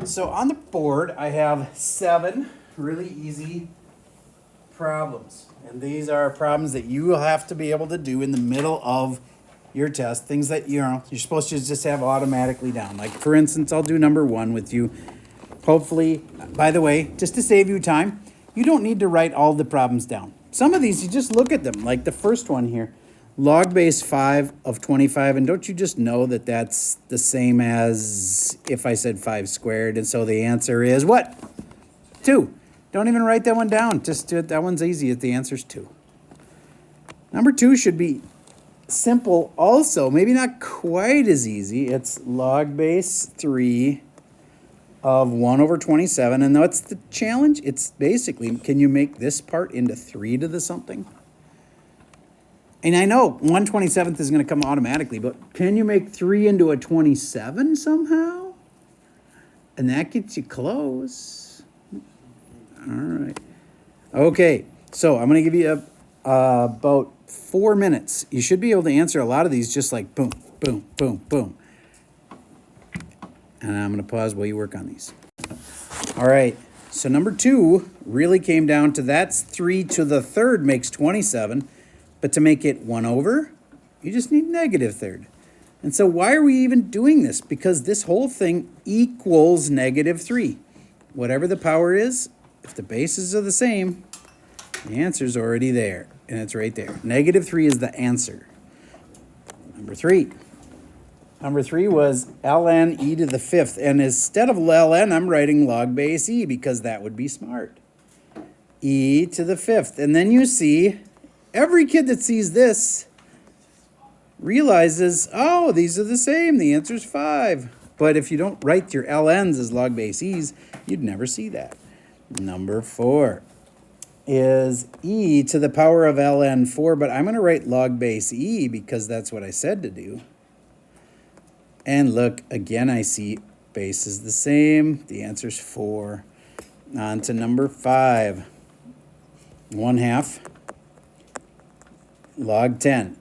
So on the board, I have 7 really easy problems. And these are problems that you will have to be able to do in the middle of your test. Things that, you're supposed to just have automatically down. Like, for instance, I'll do number 1 with you. Hopefully, by the way, just to save you time, you don't need to write all the problems down. Some of these, you just look at them. Like the first one here. Log base 5 of 25, and don't you just know that that's the same as if I said 5 squared, and so the answer is what? 2. Don't even write that one down. Just do it. That one's easy. The answer's 2. Number 2 should be simple also, maybe not quite as easy. It's log base 3 of 1 over 27, and what's the challenge? It's basically, can you make this part into 3 to the something? And I know 1/27 is going to come automatically, but can you make 3 into a 27 somehow? And that gets you close. All right. Okay, so I'm going to give you about 4 minutes. You should be able to answer a lot of these just like boom, boom, boom, boom. And I'm going to pause while you work on these. All right, so number 2 really came down to that's 3 to the third makes 27. But to make it 1 over, you just need negative third. And so why are we even doing this? Because this whole thing equals negative 3. Whatever the power is, if the bases are the same, the answer's already there. And it's right there. Negative 3 is the answer. Number 3. Number 3 was ln e to the 5th. And instead of ln, I'm writing log base e because that would be smart. E to the 5th. And then you see, every kid that sees this realizes, oh, these are the same. The answer's 5. But if you don't write your ln's as log base e's, you'd never see that. Number 4 is e to the power of ln 4, but I'm going to write log base e because that's what I said to do. And look, again, I see base is the same. The answer's 4. On to number 5. 1/2 log 10.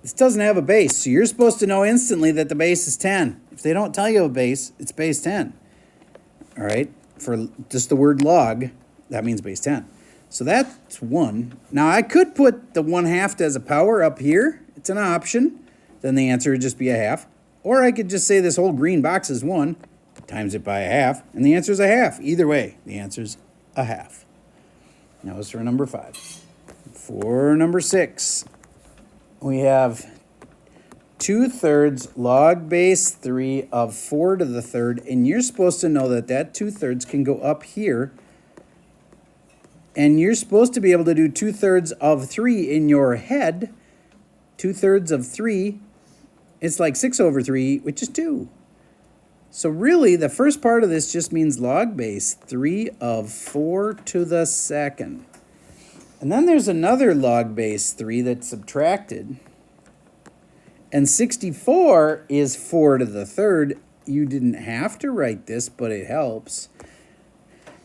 This doesn't have a base, so you're supposed to know instantly that the base is 10. If they don't tell you a base, it's base 10. All right, for just the word log, that means base 10. So that's 1. Now I could put the 1/2 as a power up here. It's an option. Then the answer would just be 1/2. Or I could just say this whole green box is 1, times it by 1/2, and the answer is 1/2. Either way, the answer's 1/2. Now it's for number 5. For number 6, we have 2/3 log base 3 of 4 to the third, and you're supposed to know that that 2/3 can go up here, and you're supposed to be able to do 2/3 of 3 in your head. 2/3 of 3, it's like 6 over 3, which is 2. So really, the first part of this just means log base 3 of 4 to the second. And then there's another log base 3 that's subtracted. And 64 is 4 to the third. You didn't have to write this, but it helps.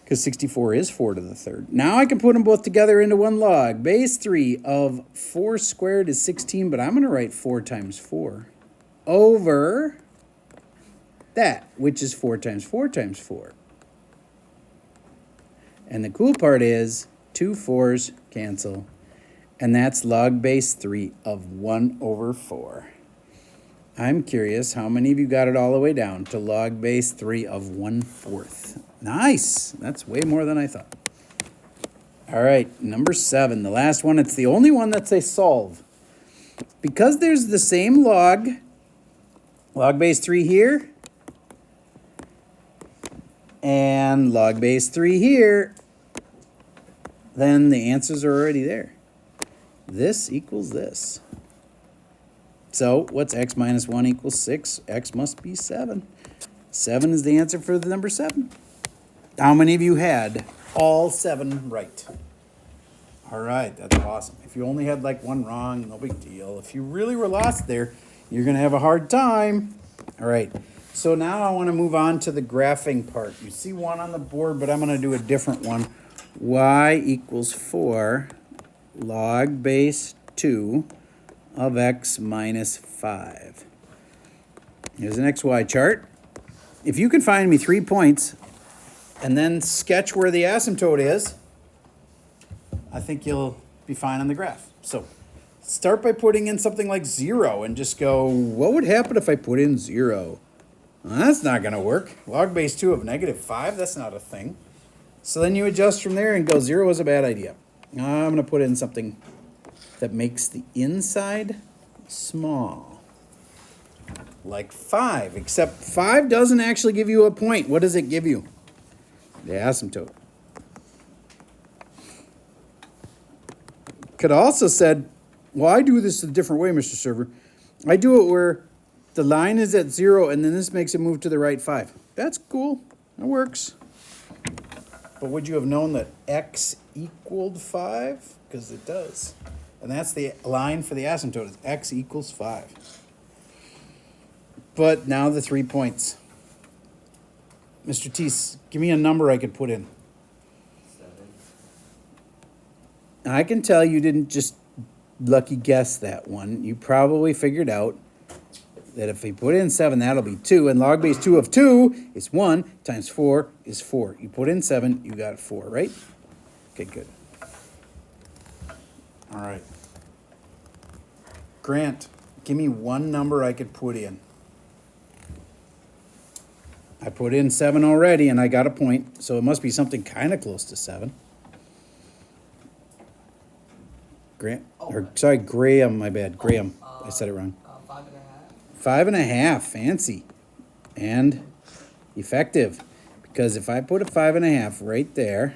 Because 64 is 4 to the third. Now I can put them both together into one log. Base 3 of 4 squared is 16, but I'm going to write 4 times 4 over that, which is 4 times 4 times 4. And the cool part is 2 4s cancel, and that's log base 3 of 1 over 4. I'm curious how many of you got it all the way down to log base 3 of 1/4. Nice. That's way more than I thought. All right, number 7, the last one. It's the only one that's a solve. Because there's the same log base 3 here, and log base 3 here, then the answers are already there. This equals this. So what's x minus 1 equals 6? X must be 7. 7 is the answer for the number 7. How many of you had all 7 right? All right, that's awesome. If you only had like one wrong, no big deal. If you really were lost there, you're going to have a hard time. All right, so now I want to move on to the graphing part. You see one on the board, but I'm going to do a different one. Y equals 4 log base 2 of x minus 5. Here's an XY chart. if you can find me 3 points and then sketch where the asymptote is, I think you'll be fine on the graph. So start by putting in something like 0 and just go, what would happen if I put in 0? Well, that's not going to work. Log base 2 of -5, that's not a thing. So then you adjust from there and go 0 is a bad idea. I'm going to put in something that makes the inside small. Like 5, except 5 doesn't actually give you a point. What does it give you? The asymptote. Could also said, well, I do this a different way, Mr. Server. I do it where the line is at 0 and then this makes it move to the right 5. That's cool. That works. But would you have known that x equaled 5? Because it does. And that's the line for the asymptote, is x equals 5. But now the 3 points. Mr. Teese, give me a number I could put in. 7. I can tell you didn't just lucky guess that one. You probably figured out that if we put in 7, that'll be 2. And log base 2 of 2 is 1 times 4 is 4. You put in 7, you got 4, right? Okay, good. All right. Grant, give me one number I could put in. I put in 7 already, and I got a point, so it must be something kind of close to 7. Grant, or sorry, Graham, my bad. Graham, I said it wrong. 5.5. 5.5, fancy. And effective. Because if I put a 5.5 right there,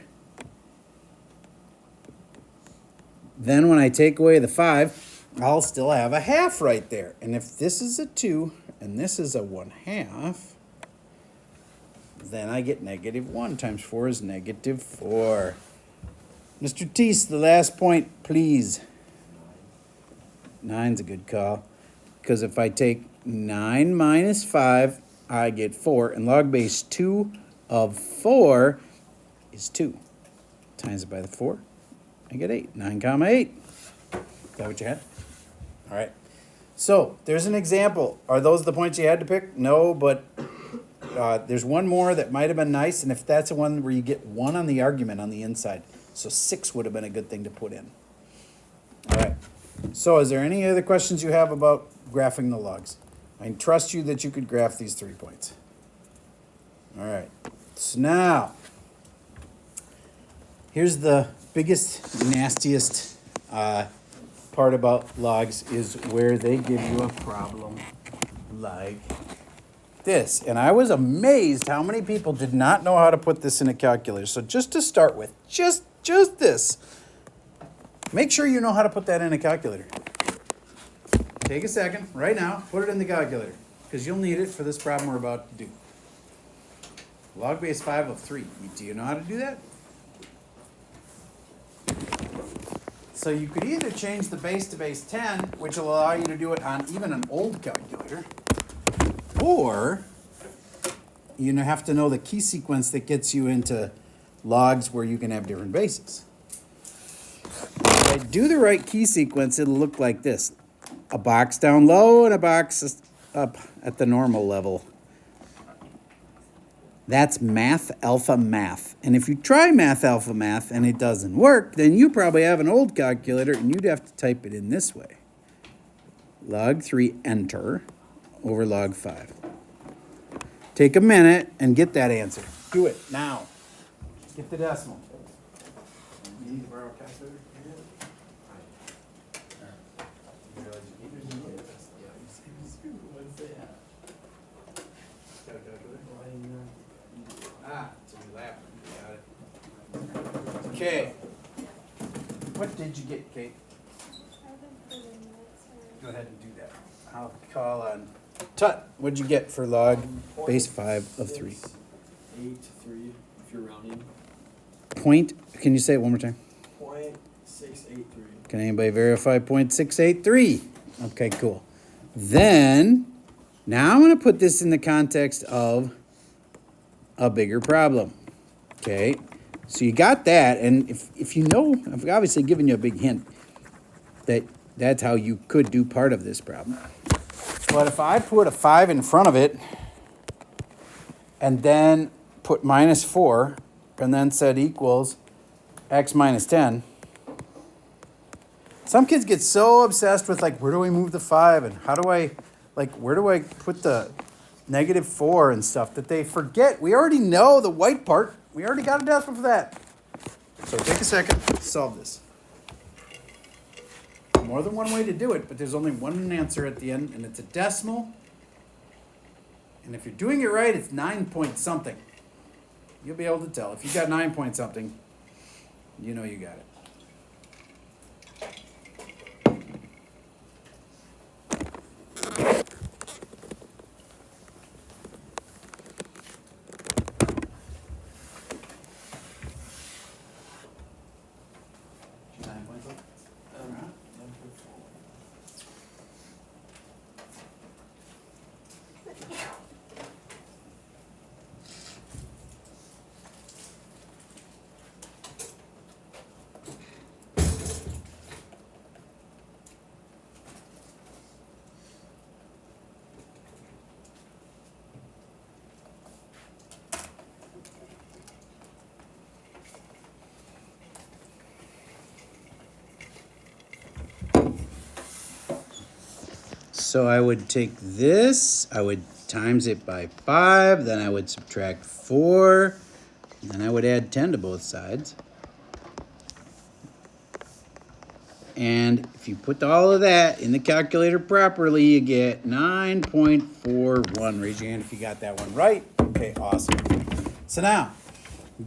then when I take away the 5, I'll still have a half right there. And if this is a 2 and this is a 1/2, then I get -1 times 4 is -4. Mr. Teese, the last point, please. 9's a good call. Because if I take 9 minus 5, I get 4. And log base 2 of 4 is 2. Times it by the 4, I get 8. 9 comma 8. Is that what you had? All right. So there's an example. Are those the points you had to pick? No, but there's one more that might have been nice. And if that's the one where you get 1 on the argument on the inside. So 6 would have been a good thing to put in. All right. So is there any other questions you have about graphing the logs? I trust you that you could graph these 3 points. All right. So now, here's the biggest, nastiest part about logs is where they give you a problem like this. And I was amazed how many people did not know how to put this in a calculator. So just to start with, just this. Make sure you know how to put that in a calculator. Take a second right now, put it in the calculator, because you'll need it for this problem we're about to do. Log base 5 of 3. Do you know how to do that? So you could either change the base to base 10, which will allow you to do it on even an old calculator, or you have to know the key sequence that gets you into logs where you can have different bases. If I do the right key sequence, it'll look like this. A box down low and a box up at the normal level. That's math alpha math. And if you try math alpha math and it doesn't work, then you probably have an old calculator and you'd have to type it in this way. Log 3 enter over log 5. Take a minute and get that answer. Do it now. Get the decimal. You need to borrow a calculator? So you laugh. Got it. Okay. What did you get, Kate? Go ahead and do that. I'll call on Tut. What'd you get for log base 5 of 3? 8, 3, if you're rounding. Point, can you say it one more time? 0.683. Can anybody verify 0.683? Okay, cool. Then, now I'm going to put this in the context of a bigger problem. Okay, so you got that, and if you know, I've obviously given you a big hint that that's how you could do part of this problem. But if I put a 5 in front of it, and then put minus 4, and then said equals x minus 10. Some kids get so obsessed with like, where do I move the 5 and how do I, like, where do I put the negative 4 and stuff that they forget. We already know the white part. We already got a decimal for that. So take a second, solve this. More than one way to do it, but there's only one answer at the end, and it's a decimal. And if you're doing it right, it's 9 point something. You'll be able to tell. If you got 9 point something, you know you got it. So I would take this, I would times it by 5, then I would subtract 4, and then I would add 10 to both sides. And if you put all of that in the calculator properly, you get 9.41. Raise your hand if you got that one right. Okay, awesome. So now,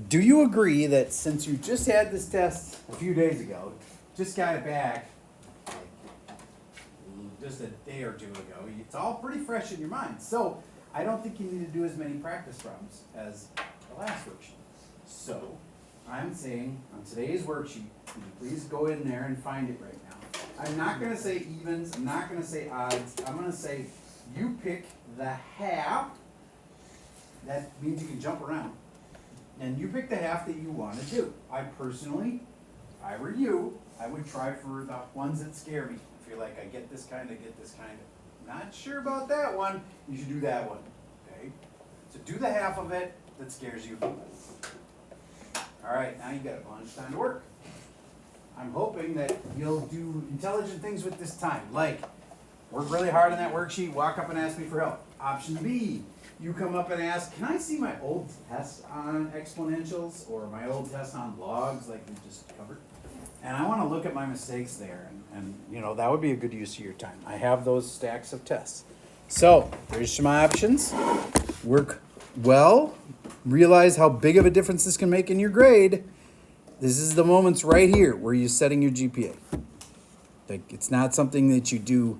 do you agree that since you just had this test a few days ago, just got it back, just a day or two ago, it's all pretty fresh in your mind. So I don't think you need to do as many practice problems as the last worksheet. So I'm saying on today's worksheet, can you please go in there and find it right now. I'm not going to say evens, I'm not going to say odds, I'm going to say you pick the half. That means you can jump around. And you pick the half that you want to do. I personally, if I were you, I would try for the ones that scare me. If you're like, I get this kind, I get this kind. Not sure about that one, you should do that one, okay? So do the half of it that scares you. All right, now you got a bunch of time to work. I'm hoping that you'll do intelligent things with this time, like work really hard on that worksheet, walk up and ask me for help. Option B, you come up and ask, can I see my old test on exponentials or my old test on logs like we just covered? And I want to look at my mistakes there, and you know, that would be a good use of your time. I have those stacks of tests. So there's some options. Work well. Realize how big of a difference this can make in your grade. This is the moments right here where you're setting your GPA. Like, it's not something that you do,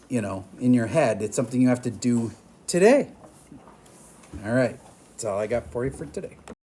you know, in your head. It's something you have to do today. All right. That's all I got for you for today.